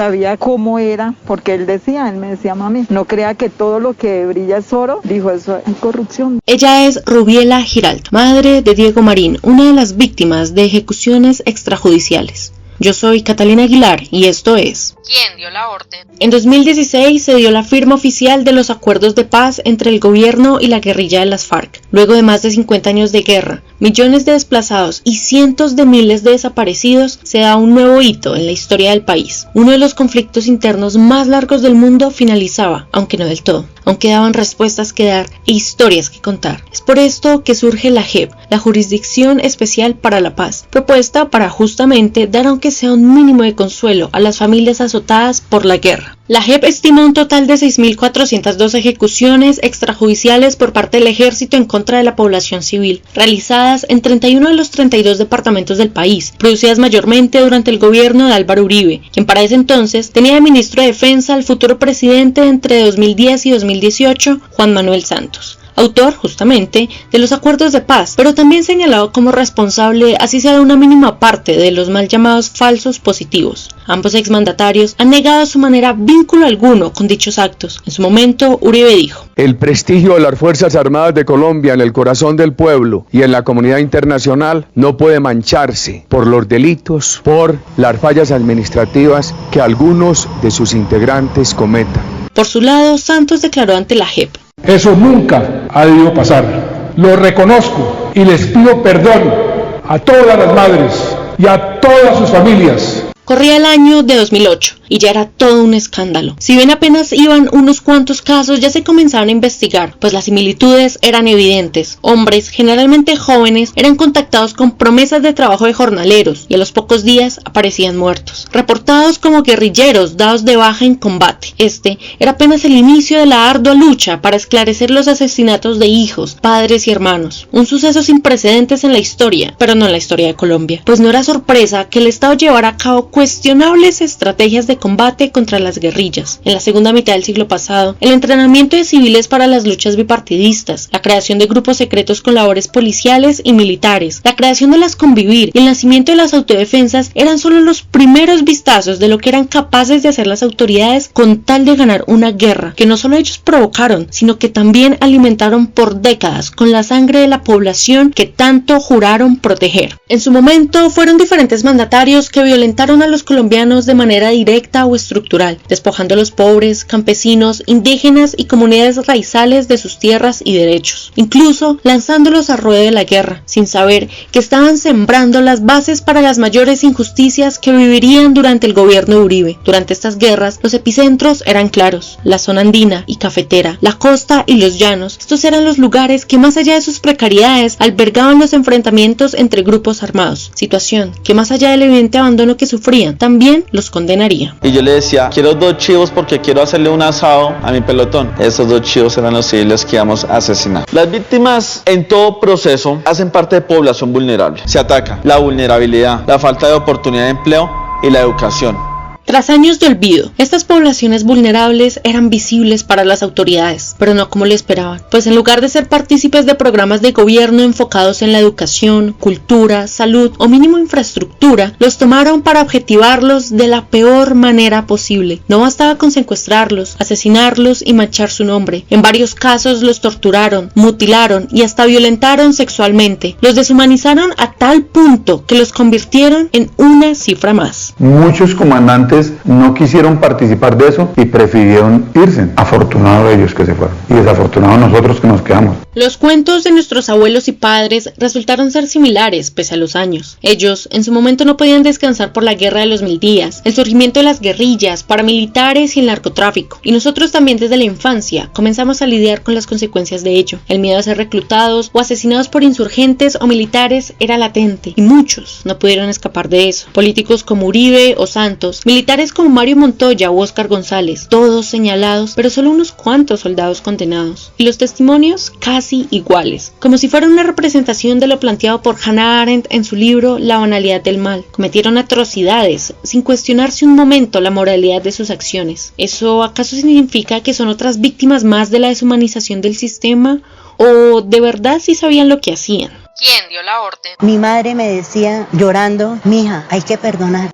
sabía cómo era, porque él me decía, mami, no crea que todo lo que brilla es oro. Dijo, eso es corrupción. Ella es Rubiela Giraldo, madre de Diego Marín, una de las víctimas de ejecuciones extrajudiciales. Yo soy Catalina Aguilar y esto es ¿Quién dio la orden? En 2016 se dio la firma oficial de los acuerdos de paz entre el gobierno y la guerrilla de las FARC. Luego de más de 50 años de guerra, millones de desplazados y cientos de miles de desaparecidos, se da un nuevo hito en la historia del país. Uno de los conflictos internos más largos del mundo finalizaba, aunque no del todo. Aún quedaban respuestas que dar e historias que contar. Es por esto que surge la JEP, la Jurisdicción Especial para la Paz, propuesta para justamente dar aunque sea un mínimo de consuelo a las familias azotadas por la guerra. La JEP estima un total de 6.402 ejecuciones extrajudiciales por parte del ejército en contra de la población civil, realizadas en 31 de los 32 departamentos del país, producidas mayormente durante el gobierno de Álvaro Uribe, quien para ese entonces tenía de ministro de Defensa al futuro presidente entre 2010 y 2018, Juan Manuel Santos. Autor, justamente, de los acuerdos de paz, pero también señalado como responsable, así sea de una mínima parte, de los mal llamados falsos positivos. Ambos exmandatarios han negado a su manera vínculo alguno con dichos actos. En su momento, Uribe dijo: el prestigio de las Fuerzas Armadas de Colombia en el corazón del pueblo y en la comunidad internacional no puede mancharse por los delitos, por las fallas administrativas que algunos de sus integrantes cometan. Por su lado, Santos declaró ante la JEP: eso nunca ha debido pasar. Lo reconozco y les pido perdón a todas las madres y a todas sus familias. Corría el año de 2008 y ya era todo un escándalo. Si bien apenas iban unos cuantos casos, ya se comenzaron a investigar, pues las similitudes eran evidentes. Hombres, generalmente jóvenes, eran contactados con promesas de trabajo de jornaleros y a los pocos días aparecían muertos. Reportados como guerrilleros dados de baja en combate. Este era apenas el inicio de la ardua lucha para esclarecer los asesinatos de hijos, padres y hermanos. Un suceso sin precedentes en la historia, pero no en la historia de Colombia. Pues no era sorpresa que el Estado llevara a cabo cuestionables estrategias de combate contra las guerrillas. En la segunda mitad del siglo pasado, el entrenamiento de civiles para las luchas bipartidistas, la creación de grupos secretos con labores policiales y militares, la creación de las Convivir y el nacimiento de las autodefensas eran solo los primeros vistazos de lo que eran capaces de hacer las autoridades con tal de ganar una guerra que no solo ellos provocaron, sino que también alimentaron por décadas con la sangre de la población que tanto juraron proteger. En su momento fueron diferentes mandatarios que violentaron a los colombianos de manera directa o estructural, despojando a los pobres, campesinos, indígenas y comunidades raizales de sus tierras y derechos, incluso lanzándolos al ruedo de la guerra, sin saber que estaban sembrando las bases para las mayores injusticias que vivirían durante el gobierno de Uribe. Durante estas guerras, los epicentros eran claros: la zona andina y cafetera, la costa y los llanos. Estos eran los lugares que, más allá de sus precariedades, albergaban los enfrentamientos entre grupos armados, situación que, más allá del evidente abandono que sufrían, también los condenaría. Y yo le decía: quiero 2 chivos porque quiero hacerle un asado a mi pelotón. Esos 2 chivos eran los civiles que íbamos a asesinar. Las víctimas en todo proceso hacen parte de población vulnerable. Se ataca la vulnerabilidad, la falta de oportunidad de empleo y la educación. Tras años de olvido, estas poblaciones vulnerables eran visibles para las autoridades, pero no como lo esperaban, pues en lugar de ser partícipes de programas de gobierno enfocados en la educación, cultura, salud o mínimo infraestructura, los tomaron para objetivarlos de la peor manera posible. No bastaba con secuestrarlos, asesinarlos y manchar su nombre. En varios casos los torturaron, mutilaron y hasta violentaron sexualmente. Los deshumanizaron a tal punto que los convirtieron en una cifra más. Muchos comandantes no quisieron participar de eso y prefirieron irse. Afortunados ellos que se fueron y desafortunados nosotros que nos quedamos. Los cuentos de nuestros abuelos y padres resultaron ser similares pese a los años. Ellos en su momento no podían descansar por la guerra de los 1000 días, el surgimiento de las guerrillas, paramilitares y el narcotráfico. Y nosotros también desde la infancia comenzamos a lidiar con las consecuencias de ello. El miedo a ser reclutados o asesinados por insurgentes o militares era latente y muchos no pudieron escapar de eso. Políticos como Uribe o Santos, militares como Mario Montoya u Óscar González, todos señalados, pero solo unos cuantos soldados condenados. Y los testimonios casi iguales, como si fuera una representación de lo planteado por Hannah Arendt en su libro La banalidad del mal. Cometieron atrocidades sin cuestionarse un momento la moralidad de sus acciones. ¿Eso acaso significa que son otras víctimas más de la deshumanización del sistema? ¿O de verdad sí sabían lo que hacían? ¿Quién dio la orden? Mi madre me decía llorando: mija, hay que perdonar.